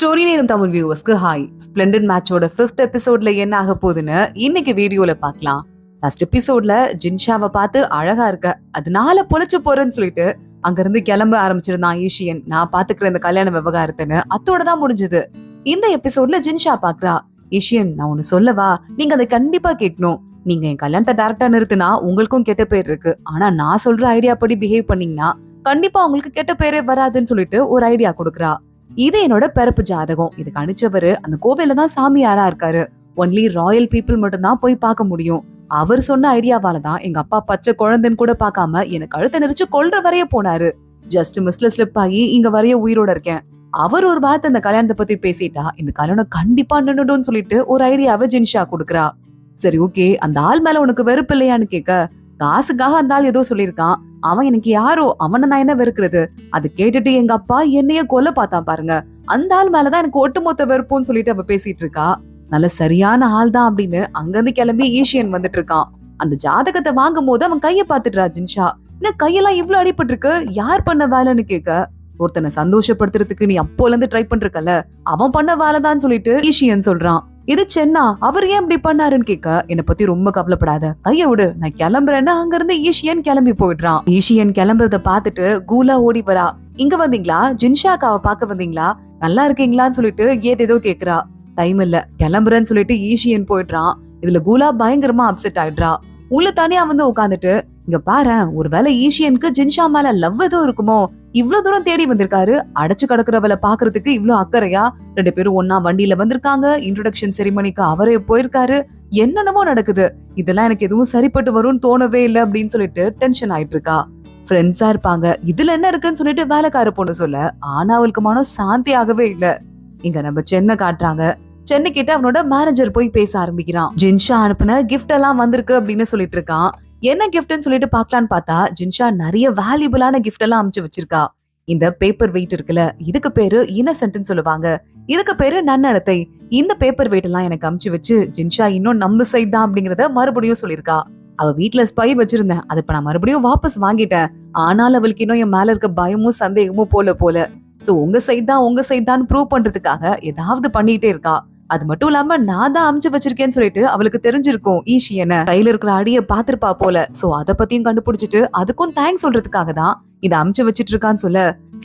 Story நேரம் Tamil வியூவர்ஸ்க்கு hi. ஸ்பிளெண்டட் மேட்சோட 5th எபிசோட்ல என்ன ஆக போகுதுன்னு இன்னைக்கு வீடியோல பார்க்கலாம். லாஸ்ட் எபிசோட்ல ஜின்ஷாவை பார்த்து அழகா இருக்க, அதனால பொழைச்சு போறேன்னு சொல்லிட்டு அங்கிருந்து கிளம்ப ஆரம்பிச்சிருந்தான் ஈஷியன். நான் பாத்துக்கிற இந்த கல்யாண விவகாரத்துன்னு அத்தோட தான் முடிஞ்சது. இந்த எபிசோட்ல ஜின்ஷா பாக்குறா, ஈஷியன் நான் ஒண்ணு சொல்லவா, நீங்க அதை கண்டிப்பா கேட்கணும். நீங்க என் கல்யாணத்தை டைரக்டா நிறுத்தினா உங்களுக்கும் கெட்ட பேர் இருக்கு. ஆனா நான் சொல்ற ஐடியா படி பிஹேவ் பண்ணீங்கன்னா கண்டிப்பா உங்களுக்கு கெட்ட பேரே வராதுன்னு சொல்லிட்டு ஒரு ஐடியா கொடுக்குறா. இது என்னோட பிறப்பு ஜாதகம். இதுக்கு அனுப்பிச்சவரு அந்த கோவில்ல தான் சாமியாரா இருக்காரு. ஒன்லி ராயல் பீப்புள் மட்டும் தான் போய் பார்க்க முடியும். அவர் சொன்ன ஐடியாவால தான் எங்க அப்பா பச்சை குழந்தைன்னு கூட பார்க்காம எனக்கு கழுத்தை நெரிச்சு கொல்ற வரைய போனாரு. ஜஸ்ட் மிஸ்ல ஸ்லிப் ஆகி இங்க வரைய உயிரோட இருக்கேன். அவர் ஒரு வார்த்தை இந்த கல்யாணத்தை பத்தி பேசிட்டா இந்த கல்யாணம் கண்டிப்பா நின்னுடும்னு சொல்லிட்டு ஒரு ஐடியாவை ஜின்ஷா கொடுக்குறா. சரி ஓகே, அந்த ஆள் மேல உனக்கு வெறுப்பு இல்லையான்னு கேட்க, காசுக்காக அந்த ஆள் ஏதோ சொல்லியிருக்கான். அவன் எனக்கு யாரோ, அவனை நான் என்ன வெறுக்கிறது? அது கேட்டுட்டு எங்க அப்பா என்னைய கொல்ல பார்த்தான் பாருங்க. அந்த ஆள் மேலதான் எனக்கு ஒட்டுமொத்த வெறுப்புன்னு சொல்லிட்டு அவ பேசிட்டு இருக்கா. நல்ல சரியான ஆள் தான் அப்படின்னு அங்கிருந்து கிளம்பி ஈஷியன் வந்துட்டு இருக்கான். அந்த ஜாதகத்தை வாங்கும் போது அவன் கைய பாத்துட்டா ஜின்ஷா. என்ன கையெல்லாம் இவ்வளவு அடிபட்டு இருக்கு, யார் பண்ண வேலைன்னு கேட்க, ஒருத்தனை சந்தோஷப்படுத்துறதுக்கு நீ அப்போல இருந்து ட்ரை பண்றக்கல, அவன் பண்ண வேலைதான் சொல்லிட்டு ஈஷியன் சொல்றான். இது சென்னா, அவர் ஏன் இப்படி பண்ணாருன்னு கேட்க, என்னை பத்தி ரொம்ப கவலைப்படாத, கைய விடு, நான் கிளம்புறேன்னு அங்க இருந்து ஈஷியன் கிளம்பி போயிடுறான். ஈஷியன் கிளம்புறத பாத்துட்டு கூலா ஓடி வரா. இங்க வந்தீங்களா, ஜின்ஷாக்காவை பார்க்க வந்தீங்களா, நல்லா இருக்கீங்களான்னு சொல்லிட்டு ஏதேதோ கேக்குறா. டைம் இல்ல, கிளம்புறேன்னு சொல்லிட்டு ஈஷியன் போயிடுறான். இதுல கூலா பயங்கரமா அப்செட் ஆயிடுறா. உள்ள தனியா வந்து உட்காந்துட்டு, இங்க பாரு, ஒருவேளை ஈஷியனுக்கு ஜின்ஷா மேல லவ் ஏதோ இருக்குமோ, இவ்வளவு தூரம் தேடி வந்திருக்காரு, அடைச்சு கிடக்குறவளை பாக்குறதுக்கு இவ்வளவு அக்கறையா, 2 பேரும் ஒன்னா வண்டியில வந்திருக்காங்க, இன்ட்ரோடக்ஷன் செரிமனிக்கு அவரே போயிருக்காரு, என்னென்னவோ நடக்குது, இதெல்லாம் எனக்கு எதுவும் சரிப்பட்டு வரும்னு தோணவே இல்லை அப்படின்னு சொல்லிட்டு டென்ஷன் ஆயிட்டு இருக்கா. ஃப்ரெண்ட்ஸா இருப்பாங்க, இதுல என்ன இருக்குன்னு சொல்லிட்டு வேலைக்கார பொண்ணு சொல்ல, ஆனா அவளுக்கு மனம் சாந்தி ஆகவே இல்ல. இங்க நம்ம சென்னை காட்டுறாங்க. சென்னை கிட்ட அவனோட மேனேஜர் போய் பேச ஆரம்பிக்கிறான். ஜின்ஷா அனுப்புன கிஃப்ட் எல்லாம் வந்திருக்கு அப்படின்னு சொல்லிட்டு இருக்கான். என்ன கிஃப்ட்னு சொல்லிட்டு பாக்கலான்னு பார்த்தா ஜின்ஷா நிறைய வேல்யூபிளான கிஃப்ட் எல்லாம் அனுப்பிச்சு வச்சிருக்கா. இந்த பேப்பர் வெயிட் இருக்குல்ல, இதுக்கு பேரு இன்னசென்ட்னு சொல்லுவாங்க, இதுக்கு பேரு நன்னடத்தை. இந்த பேப்பர் வெயிட் எல்லாம் எனக்கு அனுப்பிச்சு வச்சு ஜின்ஷா இன்னும் நம்ம சைட் தான் அப்படிங்கறத மறுபடியும் சொல்லிருக்கா. அவ வீட்டுல ஸ்பை வச்சிருந்தேன், அதை இப்ப நான் மறுபடியும் வாபஸ் வாங்கிட்டேன். ஆனாலும் அவளுக்கு இன்னும் என் மேல இருக்க பயமும் சந்தேகமும் போல. சோ உங்க சைட் தான் ப்ரூவ் பண்றதுக்காக ஏதாவது பண்ணிட்டே இருக்கா. அது மட்டும் இல்லாம நான் தான் அமிச்சு வச்சிருக்கேன்னு சொல்லிட்டு அவளுக்கு தெரிஞ்சிருக்கும் ஈஷியனை, கையில இருக்கிற அடிய பாத்திருப்பா போல. சோ அத பத்தியும் கண்டுபிடிச்சிட்டு அதுக்கும் தேங்க்ஸ் சொல்றதுக்காக தான் இதை அமிச்சு வச்சிட்டு இருக்கான்னு சொல்ல,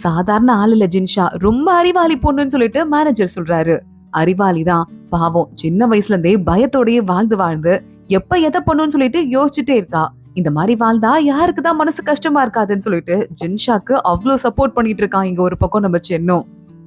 சாதாரண ஆள் இல்ல ஜின்ஷா, ரொம்ப அறிவாளி பொண்ணுன்னு சொல்லிட்டு மேனேஜர் சொல்றாரு. அறிவாளிதான், பாவம் சின்ன வயசுல இருந்தே பயத்தோடயே வாழ்ந்து எப்ப எதை பண்ணுன்னு சொல்லிட்டு யோசிச்சுட்டே இருக்கா. இந்த மாதிரி வாழ்ந்தா யாருக்குதான் மனசு கஷ்டமா இருக்காதுன்னு சொல்லிட்டு ஜின்ஷாக்கு அவ்வளவு சப்போர்ட் பண்ணிட்டு இருக்கான். இங்க ஒரு பக்கம் நம்ம சென்னோ,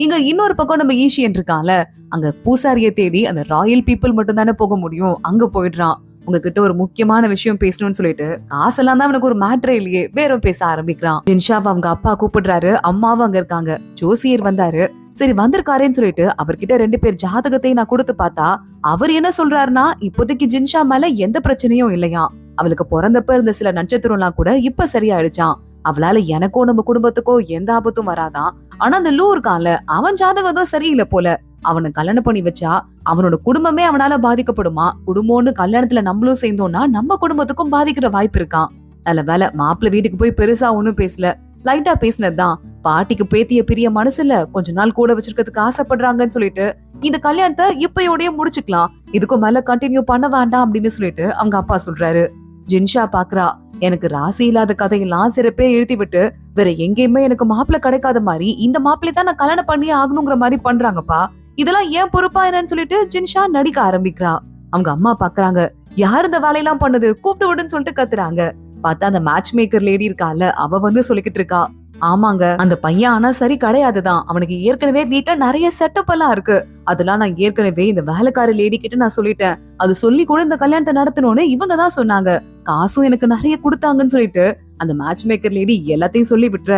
இங்க இன்னொரு பக்கம் நம்ம ஈஷியன் இருக்கான்ல, அங்க பூசாரிய தேடி அந்த ராயல் பீப்புள் மட்டும் தானே போக முடியும், அங்க போயிடுறான். உங்ககிட்ட ஒரு முக்கியமான விஷயம் பேசணும்னு சொல்லிட்டு, காசெல்லாம் தான் அவனுக்கு ஒரு மேட்ரே இல்லையே, வேற பேச ஆரம்பிக்கிறான். ஜின்ஷாவை அவங்க அப்பா கூப்பிடுறாரு, அம்மாவும் அங்க இருக்காங்க. ஜோசியர் வந்தாரு, சரி வந்திருக்காருன்னு சொல்லிட்டு அவர்கிட்ட 2 பேர் ஜாதகத்தையும் நான் கொடுத்து பார்த்தா, அவர் என்ன சொல்றாருன்னா, இப்போதைக்கு ஜின்ஷா மேல எந்த பிரச்சனையும் இல்லையா, அவளுக்கு பிறந்தப்ப இருந்த சில நட்சத்திரம் எல்லாம் கூட இப்ப சரியாயிடுச்சான். அவளால எனக்கோ நம்ம குடும்பத்துக்கோ எந்த ஆபத்தும் வராதான். ஆனா அந்த லூ இருக்கான்ல, அவன் ஜாதகம் தான் சரியில்லை போல. அவனை கல்யாணம் பண்ணி வச்சா அவனோட குடும்பமே அவனால பாதிக்கப்படுமா, குடும்பம்னு கல்யாணத்துல நம்மளும் சேர்ந்தோம்னா நம்ம குடும்பத்துக்கும் பாதிக்கிற வாய்ப்பு இருக்கான். நல்ல வேலை மாப்பிள்ளை வீட்டுக்கு போய் பெருசா ஒண்ணும் பேசல, லைட்டா பேசினதுதான். பாட்டிக்கு பேத்திய பிரிய மனசுல கொஞ்ச நாள் கூட வச்சிருக்கிறதுக்கு ஆசைப்படுறாங்கன்னு சொல்லிட்டு இந்த கல்யாணத்தை இப்பயோடய முடிச்சுக்கலாம், இதுக்கும் மேல கண்டினியூ பண்ண வேண்டாம் அப்படின்னு சொல்லிட்டு அவங்க அப்பா சொல்றாரு. ஜின்ஷா பாக்குறா, எனக்கு ராசி இல்லாத கதையெல்லாம் சில பேர் எழுதி விட்டு வேற எங்கேயுமே எனக்கு மாப்பிள்ளை கிடைக்காத மாதிரி இந்த மாப்பிள்ளை தான் நான் கல்யாணம் பண்ணி ஆகணுங்கிற மாதிரி பண்றாங்கப்பா, இதெல்லாம் ஏன் பொறுப்பா என்னன்னு சொல்லிட்டு ஜின்ஷா நடிக்க ஆரம்பிக்கிறா. அவங்க அம்மா பாக்குறாங்க, யார் இந்த வேலையெல்லாம் பண்ணது, கூப்பிட்டு விடுன்னு சொல்லிட்டு கத்துறாங்க. பார்த்தா அந்த மேட்ச் மேக்கர் லேடி இருக்கால, அவ வந்து சொல்லிக்கிட்டு இருக்கா, ஆமாங்க அந்த பையன் ஆனா சரி கிடையாதுதான், அவனுக்கு ஏற்கனவே வீட்டுல நிறைய செட்டப் எல்லாம் இருக்கு, அதெல்லாம் நான் ஏற்கனவே இந்த வேலைக்கார லேடி கிட்ட நான் சொல்லிட்டேன், அது சொல்லி கூட இந்த கல்யாணத்தை நடத்தணும்னு இவங்க தான் சொன்னாங்க, காசும் எனக்கு நிறைய கொடுத்தாங்கன்னு சொல்லிட்டு அந்த மேட்ச் மேக்கர் லேடி எல்லாத்தையும் சொல்லி விட்டுற.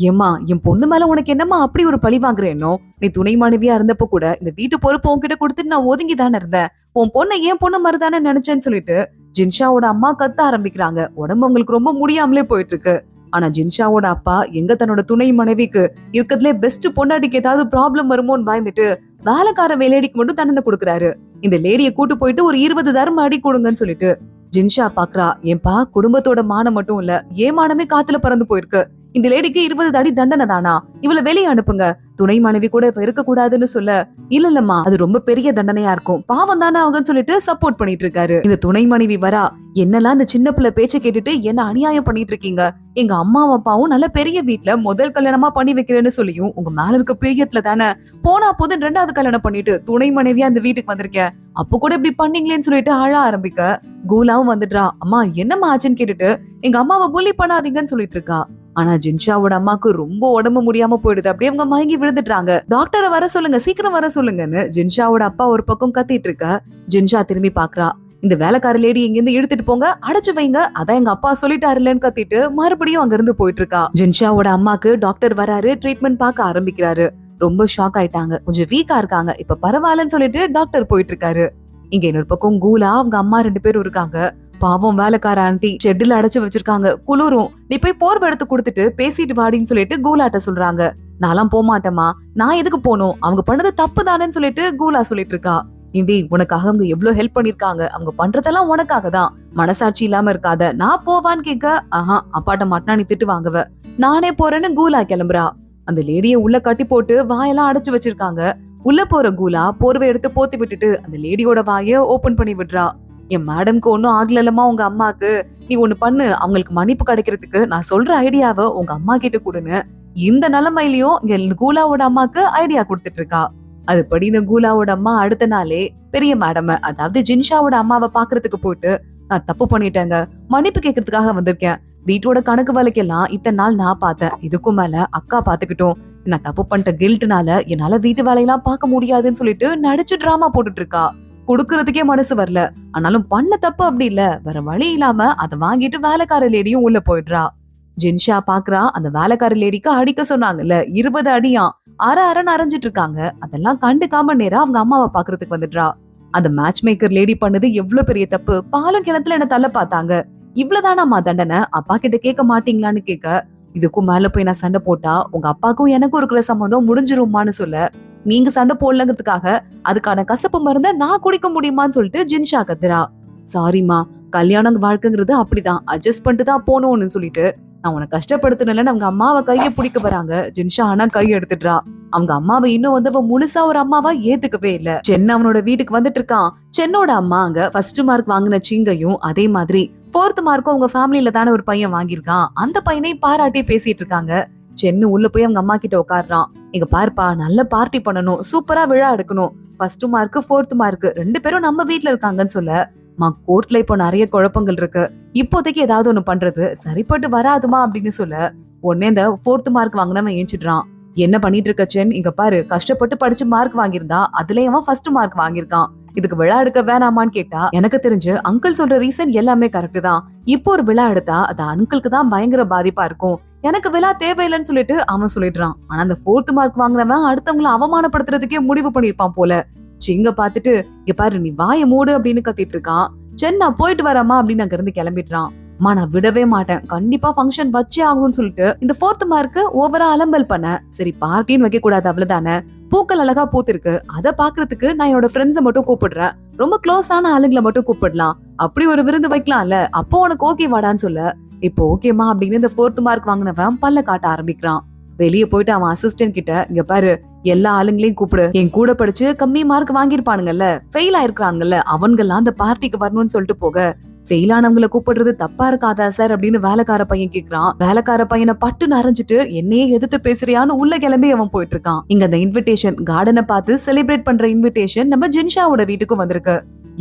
ஏமா, என் பொண்ணு மேல உனக்கு என்னமா அப்படி ஒரு பழி வாங்குறேனோ, நீ துணை மனைவியா இருந்தப்ப கூட இந்த வீட்டு பொறுப்பு உன்கிட்ட கொடுத்துட்டு நான் ஒதுங்கி தானே இருந்தேன், உன் பொண்ணை ஏன் பொண்ணு மாதிரிதானே நினைச்சேன்னு சொல்லிட்டு ஜின்ஷாவோட அம்மா கத்த ஆரம்பிக்கிறாங்க. உடம்பு அவங்களுக்கு ரொம்ப முடியாமலே போயிட்டு இருக்கு. ஆனா ஜின்ஷாவோட அப்பா எங்க தன்னோட துணை மனைவிக்கு இருக்கிறதுலே பெஸ்ட் பொண்டாட்டிக்கு ஏதாவது ப்ராப்ளம் வருமோன்னு பயந்துட்டு வேலைக்கார வேலையடிக்கு மட்டும் தண்டனை கொடுக்குறாரு. இந்த லேடியை கூட்டு போயிட்டு ஒரு 20 தரம் அடி கொடுங்கன்னு சொல்லிட்டு ஜின்ஷா பாக்குறா. ஏன்பா, குடும்பத்தோட மானம் மட்டும் இல்ல, ஏமானமே காத்துல பறந்து போயிருக்கு. இந்த லேடிக்கு 20 அடி தண்டனை தானா? இவளை வெளியே அனுப்புங்க, துணை மனைவி கூட இருக்க கூடாதுன்னு சொல்ல, இல்லம்மா அது ரொம்ப பெரிய தண்டனையா இருக்கும், பாவம் தானே அவங்கன்னு சொல்லிட்டு சப்போர்ட் பண்ணிட்டு இருக்காரு. இந்த துணை மனைவி வரா, என்னெல்லாம் இந்த சின்ன பிள்ளை பேச்ச கேட்டுட்டு என்ன அநியாயம் பண்ணிட்டு இருக்கீங்க, எங்க அம்மாவும் அப்பாவும் நல்ல பெரிய வீட்டுல முதல் கல்யாணமா பண்ணி வைக்கிறேன்னு சொல்லியும் உங்க மேல இருக்க பிரியத்துல தானே போனா போது 2வது கல்யாணம் பண்ணிட்டு துணை மனைவியா அந்த வீட்டுக்கு வந்திருக்கேன், அப்ப கூட இப்படி பண்ணீங்களேன்னு சொல்லிட்டு அழ ஆரம்பிக்க, கூலாவும் வந்துடுறா. அம்மா என்னம்மா ஆச்சுன்னு கேட்டுட்டு எங்க அம்மாவை புள்ளி பண்ணாதீங்கன்னு சொல்லிட்டு இருக்கா. ஆனா ஜின்ஷாவோட அம்மாக்கு ரொம்ப உடம்பு முடியாம போயிடுது. அப்படியே அவங்க மயங்கி விழுந்துட்டாங்க. டாக்டரை வர சொல்லுங்க, சீக்கிரம் வர சொல்லுங்கன்னு ஜின்ஷாவோட அப்பா ஒரு பக்கம் கத்திட்டு இருக்க, ஜின்ஷா திரும்பி பாக்குறா. இந்த வேலைக்கார லேடி இங்க இருந்து இழுத்துட்டு போங்க, அடைச்சு வைங்க, அதான் எங்க அப்பா சொல்லிட்டாருலன்னு கத்திட்டு மறுபடியும் அங்க இருந்து போயிட்டு இருக்கா. ஜின்ஷாவோட அம்மாக்கு டாக்டர் வராரு, ட்ரீட்மெண்ட் பார்க்க ஆரம்பிக்கிறாரு. ரொம்ப ஷாக் ஆயிட்டாங்க, கொஞ்சம் வீக்கா இருக்காங்க, இப்ப பரவாயில்லன்னு சொல்லிட்டு டாக்டர் போயிட்டு இருக்காரு. இங்க இன்னொரு பக்கம் கூலா அவங்க அம்மா 2 பேரும் இருக்காங்க. பாவம் வேலைக்கார ஆண்டி ஷெட்ல அடைச்சு வச்சிருக்காங்க, குளிரும், நீ போய் போர்வை எடுத்து கொடுத்துட்டு பேசிட்டு வாடின்னு சொல்லிட்டு கூலாட்ட சொல்றாங்க. நான்லாம் போமாட்டேமா, நான் எதுக்கு போகணும், அவங்க பண்ணது தப்பு தானேன்னு சொல்லிட்டு கூலா சொல்லிட்டு இருக்கா. இண்டி உனக்காக அவங்க எவ்வளவு ஹெல்ப் பண்ணிருக்காங்க, அவங்க பண்றதெல்லாம் உனக்காக தான், மனசாட்சி இல்லாம இருக்காத, நான் போவான்னு கேட்க, ஆஹா அப்பாட்ட மாட்டினா நீ திட்டு வாங்குவ, நானே போறேன்னு கூலா கிளம்புறா. அந்த லேடிய உள்ள கட்டி போட்டு வாயெல்லாம் அடைச்சு வச்சிருக்காங்க. உள்ள போற கூலா போர்வை எடுத்து போத்தி விட்டுட்டு அந்த லேடியோட வாய ஓபன் பண்ணி விடுறா. என் மேடம்க்கு ஒன்னும் ஆகலமா உங்க அம்மாக்கு, நீ ஒண்ணு பண்ணு, அவங்களுக்கு மன்னிப்பு கிடைக்கிறதுக்கு நான் சொல்ற ஐடியாவை உங்க அம்மா கிட்ட கொடுன்னு இந்த நிலைமையிலயும் இங்க கூலாவோட அம்மாக்கு ஐடியா கொடுத்துட்டு இருக்கா. அதுபடி இந்த கூலாவோட அம்மா அடுத்த நாளே பெரிய மேடம், அதாவது ஜின்ஷாவோட அம்மாவை பாக்குறதுக்கு போயிட்டு, நான் தப்பு பண்ணிட்டேங்க, மன்னிப்பு கேட்கறதுக்காக வந்திருக்கேன், வீட்டோட கணக்கு வழக்கெல்லாம் இத்தனை நாள் நான் பார்த்தேன், இதுக்கும் மேல அக்கா பாத்துக்கிட்டோம், நான் தப்பு பண்ணிட்ட கில்ட்னால என்னால வீட்டு வேலையெல்லாம் பார்க்க முடியாதுன்னு சொல்லிட்டு நடிச்சு டிராமா போட்டுட்டு இருக்கா. கொடுக்கறதுக்கே மனசு வரல, ஆனாலும் பண்ண தப்பு அப்படி இல்ல, வேற வழி இல்லாம அதை வாங்கிட்டு வேலைக்கார லேடியும் உள்ள போயிடுறா. ஜின்ஷா பாக்குறா, அந்த வேலைக்கார லேடிக்கு அடிக்க சொன்னாங்கல்ல 20 அடியாம், அரைன்னு அரைஞ்சிட்டு இருக்காங்க. அதெல்லாம் கண்டுக்காம நேரா அவங்க அம்மாவை பாக்குறதுக்கு வந்துடுறா. அந்த மேட்ச் மேக்கர் லேடி பண்ணது எவ்வளவு பெரிய தப்பு, பாலும் கிணத்துல என்ன தள்ள பார்த்தாங்க, இவ்வளவுதானாமா தண்டனை, அப்பா கிட்ட கேட்க மாட்டீங்களான்னு கேட்க, இதுக்கும் மேல போய் நான் சண்டை போட்டா உங்க அப்பாக்கும் எனக்கும் இருக்கிற சம்பந்தம் முடிஞ்சிருமான்னு சொல்ல, நீங்க சண்டை போடலங்கிறதுக்காக அதுக்கான கசப்பு மருந்த நான் குடிக்க முடியுமான்னு சொல்லிட்டு ஜின்ஷா கத்துறா. சாரிமா, கல்யாணம் வாழ்க்கைங்கிறது அப்படிதான், அட்ஜஸ்ட் பண்ணிட்டு தான் போகணும்னு சொல்லிட்டு நான் உனக்கு கஷ்டப்படுத்தினல அவங்க அம்மாவை கைய பிடிக்க வராங்க. ஜின்ஷா ஆனா கை எடுத்துடுறா. அவங்க அம்மாவை இன்னும் வந்து முழுசா ஒரு அம்மாவா ஏத்துக்கவே இல்ல. சென் அவனோட வீட்டுக்கு வந்துட்டு இருக்கான். சென்னோட அம்மா அங்க ஃபர்ஸ்ட் மார்க் வாங்கின சிங்கையும் அதே மாதிரி 4th மார்க்கும் அவங்க ஃபேமிலியில தானே ஒரு பையன் வாங்கியிருக்கான், அந்த பையனை பாராட்டி பேசிட்டு இருக்காங்க. சென்னு உள்ள போய் அவங்க அம்மா கிட்ட உட்காடுறான். இங்க பாருப்பா, நல்ல பார்ட்டி பண்ணணும், சூப்பரா விழா எடுக்கணும், ஃபர்ஸ்ட் மார்க் 4th மார்க் 2 பேரும் நம்ம வீட்டுல இருக்காங்கன்னு சொல்ல, கோர்ட்ல இப்போ நிறைய குழப்பங்கள் இருக்கு, இப்போதைக்கு ஏதாவது ஒண்ணு பண்றது சரிப்பட்டு வராதுமா அப்படின்னு சொல்ல, உடனே இந்த 4th மார்க் வாங்கினவன் ஏஞ்சிடுறான். என்ன பண்ணிட்டு இருக்க சென், இங்க பாரு, கஷ்டப்பட்டு படிச்சு மார்க் வாங்கியிருந்தா அதுலயும் அவன் ஃபர்ஸ்ட் மார்க் வாங்கியிருக்கான், இதுக்கு விழா எடுக்க வேணாமான்னு கேட்டா, எனக்கு தெரிஞ்சு அங்கிள் சொல்ற ரீசன் எல்லாமே கரெக்ட் தான், இப்போ ஒரு விழா எடுத்தா அது அங்கிளுக்கு தான் பயங்கர பாதிப்பா இருக்கும், எனக்கு விழா தேவையில்லைன்னு சொல்லிட்டு அவன் சொல்லிடுறான். ஆனா அந்த 4th மார்க் வாங்கினவன் அடுத்தவங்களை அவமானப்படுத்துறதுக்கே முடிவு பண்ணிருப்பான் போல. சிங்க பாத்துட்டு, இங்க பாரு நீ வாய மூடு அப்படின்னு கத்திட்டு இருக்கான். சென் நான் போயிட்டு வரமா அப்படின்னு அங்க இருந்து கிளம்பிடுறான். அம்மா நான் விடவே மாட்டேன், கண்டிப்பா ஃபங்க்ஷன் வச்சே ஆகும்னு சொல்லிட்டு இந்த 4th மார்க் ஓவரா அலம்பல் பண்ண, சரி பார்ட்டின்னு வைக்க கூடாது அவ்வளவுதானே, பூக்கள் அழகா பூத்திருக்கு, அதை பாக்குறதுக்கு நான் என்னோட ஃப்ரெண்ட்ஸை மட்டும் கூப்பிடுறேன், ரொம்ப க்ளோஸான ஆளுங்களை மட்டும் கூப்பிடலாம், அப்படி ஒரு விருந்து வைக்கலாம்ல, அப்போ உனக்கு ஓகே வாடான்னு சொல்ல, இப்போ ஓகேமா அப்படின்னு இந்த 4th மார்க் வாங்கினவன் பல்ல காட்ட ஆரம்பிக்கிறான். வெளியே போயிட்டு அவன் அசிஸ்டன்ட் கிட்ட, இங்க பாரு எல்லா ஆளுங்களையும் கூப்பிடு, என் கூட படிச்சு கம்மி மார்க் வாங்கிருப்பானுங்கல்ல, ஃபெயில் ஆயிருக்கானுங்கல்ல, அவன்கெல்லாம் அந்த பார்ட்டிக்கு வரணும்னு சொல்லிட்டு போக, ஃபெயில் ஆனவங்களை கூப்பிடுறது தப்பா இருக்காதா சார் அப்படின்னு வேலைக்கார பையன் கேக்குறான். வேலைக்கார பையனை பட்டு நரைஞ்சிட்டு என்னையே எதிர்த்து பேசுறியான்னு உள்ள கிளம்பி அவன் போயிட்டு இருக்கான். இங்க அந்த இன்விடேஷன் கார்டனை பார்த்து செலிப்ரேட் பண்ற இன்விடேஷன் நம்ம ஜின்ஷாவோட வீட்டுக்கும் வந்திருக்கு.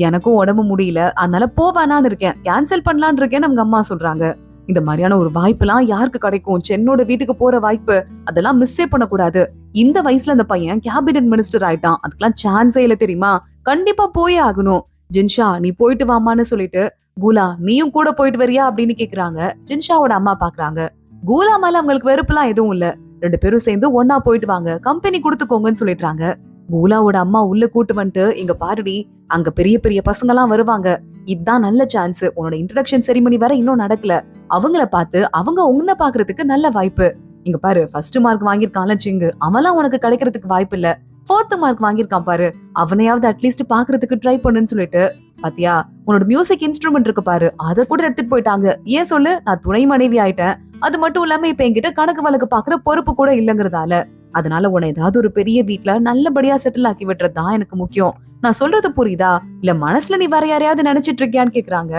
எனக்கும் உடம்பு முடியல, அதனால போவானான்னு இருக்கேன், கேன்சல் பண்ணலான்னு இருக்கேன்னு அவங்க அம்மா சொல்றாங்க. இந்த மாதிரியான ஒரு வாய்ப்புலாம் யாருக்கு கிடைக்கும், சென்னோட வீட்டுக்கு போற வாய்ப்பு, அதெல்லாம் மிஸ்ஸே பண்ணக்கூடாது. இந்த வயசுல அந்த பையன் கேபினட் மினிஸ்டர் ஆயிட்டான், அதுக்கெல்லாம் சான்ஸே இல்ல தெரியுமா, கண்டிப்பா போயே ஆகணும். ஜின்ஷா நீ போயிட்டு வாமான்னு சொல்லிட்டு, கூலா நீயும் கூட போயிட்டு வரியா அப்படின்னு கேக்குறாங்க. ஜின்ஷாவோட அம்மா பாக்குறாங்க. கூலா மேல அவங்களுக்கு வெறுப்புலாம் எதுவும் இல்ல, 2 பேரும் சேர்ந்து ஒன்னா போயிட்டு வாங்க, கம்பெனி கொடுத்துக்கோங்கன்னு சொல்லிடுறாங்க. கூலாவோட அம்மா உள்ள கூட்டு வந்துட்டு, இங்க பாருடி, அங்க பெரிய பெரிய பசங்க எல்லாம் வருவாங்க, இதுதான் நல்ல சான்ஸ், உன்னோட இன்ட்ரோடக்ஷன் செரிமனி வர இன்னும் நடக்கல, அவங்கள பார்த்து அவங்க உன்னை பாக்குறதுக்கு நல்ல வாய்ப்பு, இங்க பாரு ஃபர்ஸ்ட் மார்க் வாங்கியிருக்கான்ல சிங்கு, அவன்லாம் உனக்கு கிடைக்கிறதுக்கு வாய்ப்பு இல்ல, 4th மார்க் வாங்கியிருக்கான் பாரு, அவனையாவது அட்லீஸ்ட் பாக்குறதுக்கு ட்ரை பண்ணுன்னு சொல்லிட்டு, பாத்தியா உன்னோட மியூசிக் இன்ஸ்ட்ருமெண்ட் இருக்கு பாரு, அதை கூட எடுத்துட்டு போயிட்டாங்க, ஏன் சொல்லு, நான் துணை மனைவி ஆயிட்டேன், அது மட்டும் இல்லாம இப்ப என்கிட்ட கணக்கு வழக்கு பாக்குற பொறுப்பு கூட இல்லங்கிறதால, அதனால உன்னை ஏதாவது ஒரு பெரிய வீட்ல நல்லபடியா செட்டில் ஆக்கி விட்டுறதுதான் எனக்கு முக்கியம். நான் சொல்றது புரியுதா? இல்ல மனசுல நீ வேற யாரையாவது நினைச்சிட்டு இருக்கியான்னு கேக்குறாங்க.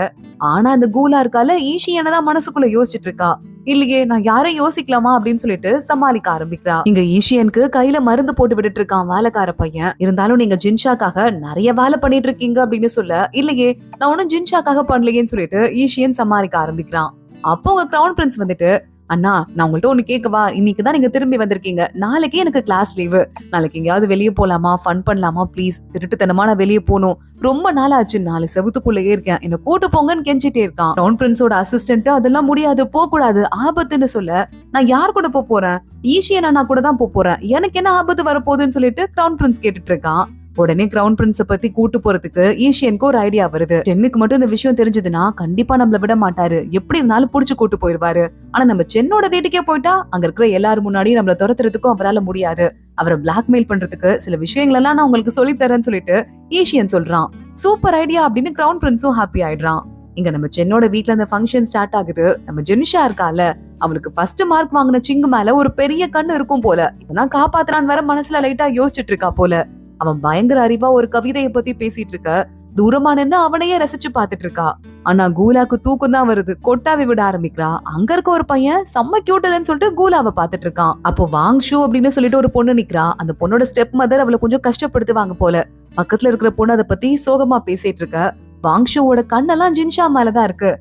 ஆனா அந்த கூலா இருக்கால ஈஷியனை தான் மனசுக்குள்ள யோசிச்சுட்டு இருக்கா. இல்லையே, நான் யாரையும் யோசிக்கலாமா அப்படின்னு சொல்லிட்டு சமாளிக்க ஆரம்பிக்கிறா. இங்க ஈஷியனுக்கு கையில மருந்து போட்டு விட்டுட்டு இருக்கான் வேலைக்கார பையன். இருந்தாலும் நீங்க ஜின்ஷாக்காக நிறைய வேலை பண்ணிட்டு இருக்கீங்க அப்படின்னு சொல்ல, இல்லையே நான் ஒன்னும் ஜின்ஷாக்காக பண்ணலையேன்னு சொல்லிட்டு ஈஷியன் சமாளிக்க ஆரம்பிக்கிறான். அப்போ உங்க கிரவுன் பிரின்ஸ் வந்துட்டு, அண்ணா நான் உங்கள்ட்ட ஒண்ணு கேட்கவா? இன்னைக்குதான் நீங்க திரும்பி வந்திருக்கீங்க, நாளைக்கே எனக்கு கிளாஸ் லீவு. நாளைக்கு எங்கேயாவது வெளியே போலாமா, ஃபன் பண்ணலாமா ப்ளீஸ்? திருட்டுத்தனமா நான் வெளியே போகணும், ரொம்ப நாள் ஆச்சு, 4 செவத்துக்குள்ளேயே இருக்கேன், என்ன கூட்டு போங்கன்னு கெஞ்சிட்டே இருக்கான். கிரவுன் பிரின்ஸோட அசிஸ்டன்ட் அதெல்லாம் முடியாது, போக கூடாது, ஆபத்துன்னு சொல்ல, நான் யார் கூட போறேன்? ஈஷியன் அண்ணா கூட தான் போறேன், எனக்கு என்ன ஆபத்து வரப்போகுதுன்னு சொல்லிட்டு கிரவுன் பிரின்ஸ் கேட்டுட்டு இருக்கான். உடனே கிரவுன் பிரின்ஸ பத்தி கூட்டு போறதுக்கு ஈஷியனுக்கு ஒரு ஐடியா வருது. சென்னுக்கு மட்டும் இந்த விஷயம் தெரிஞ்சதுன்னா கண்டிப்பா நம்மள விட மாட்டாரு, எப்படி இருந்தாலும் புடிச்சு கூட்டு போயிருவாரு. ஆனா நம்ம சென்னோட வீட்டுக்கே போயிட்டா அங்க இருக்கிற எல்லாரும் முன்னாடியும் நம்மள துரத்துறதுக்கும் அவரால முடியாது. அவரை பிளாக்மெயில் பண்றதுக்கு சில விஷயங்கள் எல்லாம் நான் உங்களுக்கு சொல்லி தரேன்னு சொல்லிட்டு ஈஷியன் சொல்றான். சூப்பர் ஐடியா அப்படின்னு கிரவுன் பிரின்ஸும் ஹாப்பி ஆயிடுறான். இங்க நம்ம சென்னோட வீட்ல அந்த ஃபங்க்ஷன் ஸ்டார்ட் ஆகுது. நம்ம ஜெனிஷா இருக்கால, அவளுக்கு ஃபர்ஸ்ட் மார்க் வாங்கின சிங்கு மேல ஒரு பெரிய கண்ணு இருக்கும் போல. இப்பதான் காப்பாத்துறான்னு வேற மனசுல லைட்டா யோசிச்சுட்டு இருக்கா போல. அவன் பயங்கர அறிவா ஒரு கவிதையை பத்தி பேசிட்டு இருக்க, தூரமா நின்னு அவனையே ரசிச்சு பாத்துட்டு இருக்கா. ஆனா கூலாக்கு தூக்கம் தான் வருது, கொட்டாவி விட ஆரம்பிக்கிறா. அங்க இருக்க ஒரு பையன் செம்ம கியூட்டல்னு சொல்லிட்டு கூலாவை பாத்துட்டு இருக்கான். அப்போ வாங்ஷு அப்படின்னு சொல்லிட்டு ஒரு பொண்ணு நிக்கிறா. அந்த பொண்ணோட ஸ்டெப் மதர் அவளை கொஞ்சம் கஷ்டப்படுத்துவாங்க போல. பக்கத்துல இருக்கிற பொண்ணு அதை பத்தி சோகமா பேசிட்டு இருக்க. வாங்ஷுவோட கண்ணெல்லாம் ஜின்ஷா மேலதான் இருக்கு.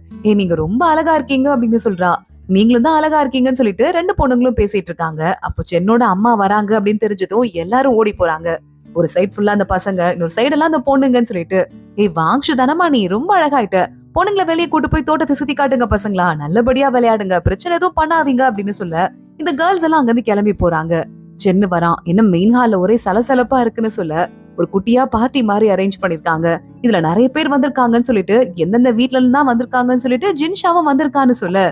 நீங்க ரொம்ப அழகா இருக்கீங்க அப்படின்னு சொல்றா. நீங்களும் தான் அழகா இருக்கீங்கன்னு சொல்லிட்டு 2 பொண்ணுங்களும் பேசிட்டு இருக்காங்க. அப்போ சென்னோட அம்மா வராங்க அப்படின்னு தெரிஞ்சதும் எல்லாரும் ஓடி போறாங்க. ஒரு சைடு ஃபுல்லா அந்த பசங்க, இன்னொரு சைடு எல்லாம் அந்த பொண்ணுங்கன்னு சொல்லிட்டு, வாங்ஷு தானமா நீ ரொம்ப அழகாயிட்ட, பொண்ணுங்களை வெளியே கூட்டு போய் தோட்டத்தை சுத்தி காட்டுங்க பசங்களா, நல்லபடியா விளையாடுங்க, பிரச்சனை எதுவும் பண்ணாதீங்க அப்படின்னு சொல்ல இந்த கேர்ள்ஸ் எல்லாம் அங்க இருந்து கிளம்பி போறாங்க. சென்னு வரான். என்ன மெயின் ஹால்ல ஒரே சலசலப்பா இருக்குன்னு சொல்ல, ஒரு குட்டியா பார்ட்டி மாதிரி அரேஞ்ச் பண்ணிருக்காங்க. இதுல நிறைய பேர் வந்திருக்காங்கன்னு சொல்லிட்டு, எந்தெந்த வீட்ல இருந்து தான் வந்திருக்காங்கன்னு சொல்லிட்டு ஜின்ஷாவும் வந்திருக்கான்னு சொல்ல,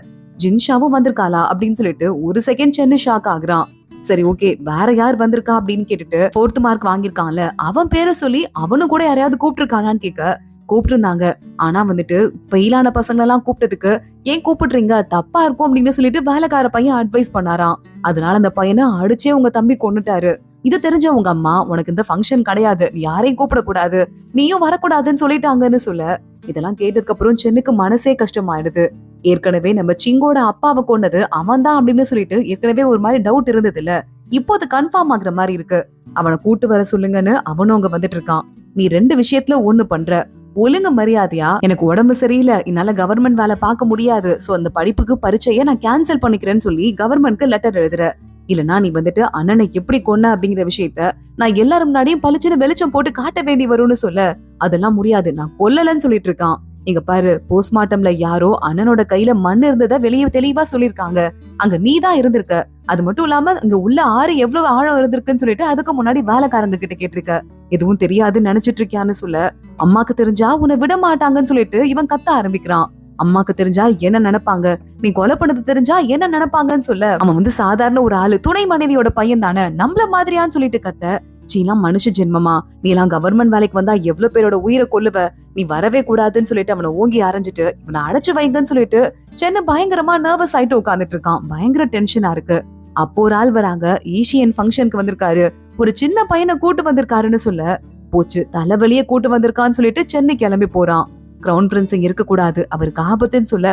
ஜின்ஷாவும் வந்திருக்காளா அப்படின்னு சொல்லிட்டு ஒரு செகண்ட் சென்னு ஷாக் ஆகுறான். சரி ஓகே, வேற யார் வந்திருக்கா அப்படின்னு கேட்டுட்டு 4th மார்க் வாங்கியிருக்கான்ல அவன் பேரை சொல்லி அவனும் கூட யாரையாவது கூப்பிட்டுருக்கானான்னு கேட்க, கூப்பிட்டு இருந்தாங்க. ஆனா வந்துட்டு ஃபெயிலான பசங்க எல்லாம் கூப்பிட்டதுக்கு ஏன் கூப்பிடுறீங்க, தப்பா இருக்கும் அப்படின்னு சொல்லிட்டு வேலைக்கார பையன் அட்வைஸ் பண்ணாராம். அதனால அந்த பையனை அடிச்சே உங்க தம்பி கொன்னுட்டாரு. இது தெரிஞ்ச உங்க அம்மா உனக்கு இந்த ஃபங்க்ஷன் கிடையாது, நீ யாரையும் கூப்பிடக்கூடாது, நீயும் வரக்கூடாதுன்னு சொல்லிட்டாங்கன்னு சொல்ல, இதெல்லாம் கேட்டதுக்கு அப்புறம் சென்னுக்கு மனசே கஷ்டமாயிடுது. ஏற்கனவே நம்ம சிங்கோட அப்பாவை கொண்டது அவன் தான் அப்படின்னு சொல்லிட்டு ஏற்கனவே ஒரு மாதிரி டவுட் இருந்தது இல்ல, இப்போ அது கன்ஃபார்ம் ஆகுற மாதிரி இருக்கு. அவனை கூட்டு வர சொல்லுங்கன்னு அவனும் அங்க வந்துட்டு இருக்கான். நீ 2 விஷயத்துல ஒண்ணு பண்ற, ஒழுங்கு மரியாதையா எனக்கு உடம்பு சரியில்லை, என்னால கவர்மெண்ட் வேலை பார்க்க முடியாது, சோ அந்த படிப்புக்கு பரீட்சையை நான் கேன்சல் பண்ணிக்கிறேன்னு சொல்லி கவர்மெண்ட்க்கு லெட்டர் எழுதுற. இல்லனா நீ வந்துட்டு அண்ணனை எப்படி கொன்ன அப்படிங்கிற விஷயத்த நான் எல்லாரும் முன்னாடியும் பளிச்சுன்னு வெளிச்சம் போட்டு காட்ட வேண்டி வரும்னு சொல்ல, அதெல்லாம் முடியாது, நான் கொல்லலன்னு சொல்லிட்டு இருக்கான். இங்க பாரு, போஸ்ட்மார்ட்டம்ல யாரோ அண்ணனோட கையில மண் இருந்தத வெளியே தெளிவா சொல்லிருக்காங்க, அங்க நீ தான் இருந்திருக்க. அது மட்டும் இல்லாம இங்க உள்ள ஆறு எவ்வளவு ஆழம் இருந்திருக்குன்னு சொல்லிட்டு அதுக்கு முன்னாடி வேலைக்காரங்க கிட்ட கேட்டிருக்க, எதுவும் தெரியாதுன்னு நினைச்சிட்டு இருக்கியான்னு சொல்ல, அம்மாக்கு தெரிஞ்சா உன்னை விட மாட்டாங்கன்னு சொல்லிட்டு இவன் கத்த ஆரம்பிக்கிறான். அம்மாக்கு தெரிஞ்சா என்ன நினைப்பாங்க, நீ கொலை பண்ணது தெரிஞ்சா என்ன நினைப்பாங்கன்னு சொல்ல, அவன் வந்து சாதாரண ஒரு ஆளு, துணை மனைவியோட பையன் தானே, நம்மள மாதிரியான்னு சொல்லிட்டு கத்த, சீலாம் மனுஷ ஜென்மமா, நீ எல்லாம் கவர்மெண்ட் வேலைக்கு வந்தா எவ்வளவு பேரோட உயிரை கொல்லுவ, நீ வரவே கூடாதுன்னு சொல்லிட்டு அவனை ஓங்கி அரைஞ்சிட்டு இவனை அடைச்சு வைங்கன்னு சொல்லிட்டு சென்னை பயங்கரமா நர்வஸ் ஆயிட்டு உட்காந்துட்டு இருக்கான். பயங்கர டென்ஷனா இருக்கு. அப்போ ஒரு ஆள் வராங்க, ஈஷியன் ஃபங்க்ஷனுக்கு வந்திருக்காரு, ஒரு சின்ன பையனை கூட்டு வந்திருக்காருன்னு சொல்ல, போச்சு தலைவலியே கூட்டு வந்திருக்கான்னு சொல்லிட்டு சென்னை கிளம்பி போறான். கிரவுன் பிரின்ஸ் இங்க இருக்க கூடாது, அவருக்கு ஆபத்துன்னு சொல்ல,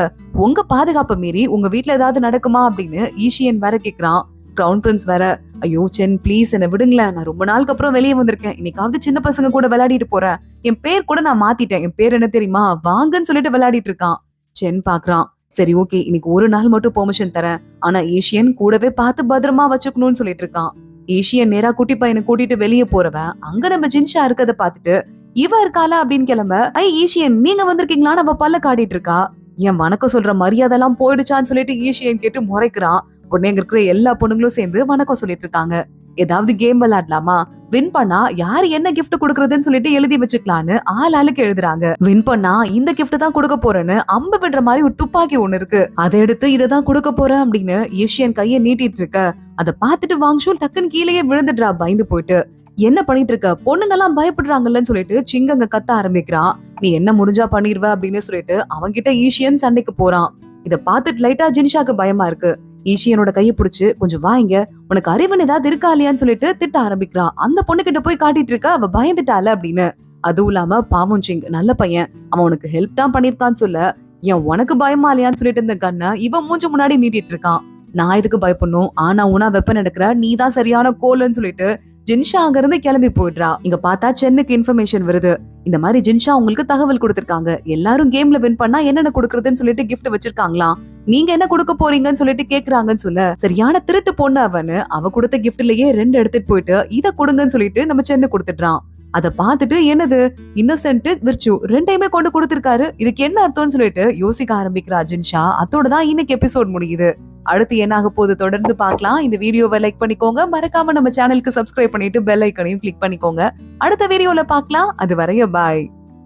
உங்க பாதுகாப்பை மீறி உங்க வீட்டுல ஏதாவது நடக்குமா அப்படின்னு ஈஷியன் வேற கேக்குறான். கிரவுன் பிரின்ஸ் வேற, ஐயோ சென் ப்ளீஸ் என்ன விடுங்களேன், நான் ரொம்ப நாளுக்கு அப்புறம் வெளியே வந்திருக்கேன், இன்னைக்காவது சின்ன பசங்க கூட விளையாடிட்டு போறேன், என் பேர் கூட நான் மாத்திட்டேன், என் பேர் என்ன தெரியுமா, வாங்கன்னு சொல்லிட்டு விளையாடிட்டு இருக்கான். சென் பாக்குறான். சரி ஓகே, இன்னைக்கு ஒரு நாள் மட்டும் பெர்மிஷன் தரேன், ஆனா ஏஷியன் கூடவே பார்த்து பத்திரமா வச்சுக்கணும்னு சொல்லிட்டு இருக்கான். ஏஷியன் நேரா குட்டி பையனை கூட்டிட்டு வெளியே போறவன் அங்க நம்ம ஜின்ஷா இருக்கத பாத்துட்டு, இவ இருக்காளா அப்படின்னு கிளம்ப, ஈஷியன் நீங்க வந்திருக்கீங்களான்னு அவ பல்ல காட்டிட்டு இருக்கா. என் வணக்கம் சொல்ற மரியாதை எல்லாம் போயிடுச்சான்னு சொல்லிட்டு ஈஷியன் கேட்டு முறைக்கிறான். உடனே அங்க இருக்கிற எல்லா பொண்ணுங்களும் சேர்ந்து வணக்கம் சொல்லிட்டு இருக்காங்க. ஏதாவது கேம் விளையாடலாமா, வின் பண்ணா யாரு என்ன கிஃப்ட் கொடுக்கறதுன்னு சொல்லிட்டு எழுதி வச்சுக்கலான்னு ஆளுக்கு எழுதுறாங்க. வின் பண்ணா இந்த கிஃப்ட் தான் கொடுக்க போறேன்னு அம்பு விடுற மாதிரி ஒரு துப்பாக்கி ஒண்ணு இருக்கு, அதை எடுத்து இததான் கொடுக்க போறேன் அப்படின்னு ஏஷியன் கைய நீட்டிட்டு இருக்க. அதை பார்த்துட்டு வாங்ஷூல் டக்குன்னு கீழேயே விழுந்துடுறா பயந்து போயிட்டு. என்ன பண்ணிட்டு இருக்க, பொண்ணுங்க எல்லாம் பயப்படுறாங்கல்லன்னு சொல்லிட்டு சிங்கங்க கத்த ஆரம்பிக்கிறான். நீ என்ன முடிஞ்சா பண்ணிருவ அப்படின்னு சொல்லிட்டு அவன்கிட்ட ஈஷியன் சண்டைக்கு போறான். இத பார்த்துட்டு லைட்டா ஜின்ஷாக்கு பயமா இருக்கு. ஈஷியனோட கையை பிடிச்சு கொஞ்சம் வாங்க, உனக்கு அறிவுன்னு ஏதாவது இருக்கா இல்லையான்னு சொல்லிட்டு திட்ட ஆரம்பிக்கிறா. அந்த பொண்ணு கிட்ட போய் காட்டிட்டு இருக்க, அவ பயந்துட்டால அப்படின்னு. அதுவும் இல்லாம பாவம் சிங் நல்ல பையன், அவன் உனக்கு ஹெல்ப் தான் பண்ணிருக்கான்னு சொல்ல, ஏன் உனக்கு பயமா இல்லையான்னு சொல்லிட்டு இருந்த கண்ண இவன் மூஞ்ச முன்னாடி நீட்டிட்டு இருக்கான். நான் இதுக்கு பயப்படணும், ஆனா உனா வெப்பன் எடுக்கிற நீதான் சரியான கோல்னு சொல்லிட்டு ஜின்ஷா அங்க இருந்து கிளம்பி போயிடுறா. இங்க பார்த்தா சென்னுக்கு இன்ஃபர்மேஷன் வருது. இந்த மாதிரி ஜின்ஷா உங்களுக்கு தகவல் கொடுத்திருக்காங்க, எல்லாரும் கேம்ல வின் பண்ணா என்னென்ன கொடுக்கறதுன்னு சொல்லிட்டு கிஃப்ட் வச்சிருக்காங்களாம். நீங்க என்ன கொடுக்க போறீங்கன்னு சொல்லிட்டு கேக்குறாங்கன்னு சொல்ல, சரியான திருட்டு பொண்ணு அவனு. அவ கொடுத்த கிஃப்ட்லயே 2 எடுத்துட்டு போயிட்டு இத கொடுங்கன்னு சொல்லிட்டு நம்ம சென்னு கொடுத்துடுறான். அத பாத்துட்டு என்னது இன்னோசென்ட் விர்ச்சு 2யுமே கொண்டு கொடுத்திருக்காரு, இதுக்கு என்ன அர்த்தம்னு சொல்லிட்டு யோசிக்க ஆரம்பிக்கிறா ஜின்ஷா. அதோட தான் இன்னைக்கு எபிசோட் முடியுது. அடுத்து என்ன ஆக போகுது தொடர்ந்து பார்க்கலாம். இந்த வீடியோவை லைக் பண்ணிக்கோங்க, மறக்காம நம்ம சேனலுக்கு சப்ஸ்கிரைப் பண்ணிட்டு பெல் ஐக்கனையும் கிளிக் பண்ணிக்கோங்க. அடுத்த வீடியோல பார்க்கலாம். அது வரைய பாய்.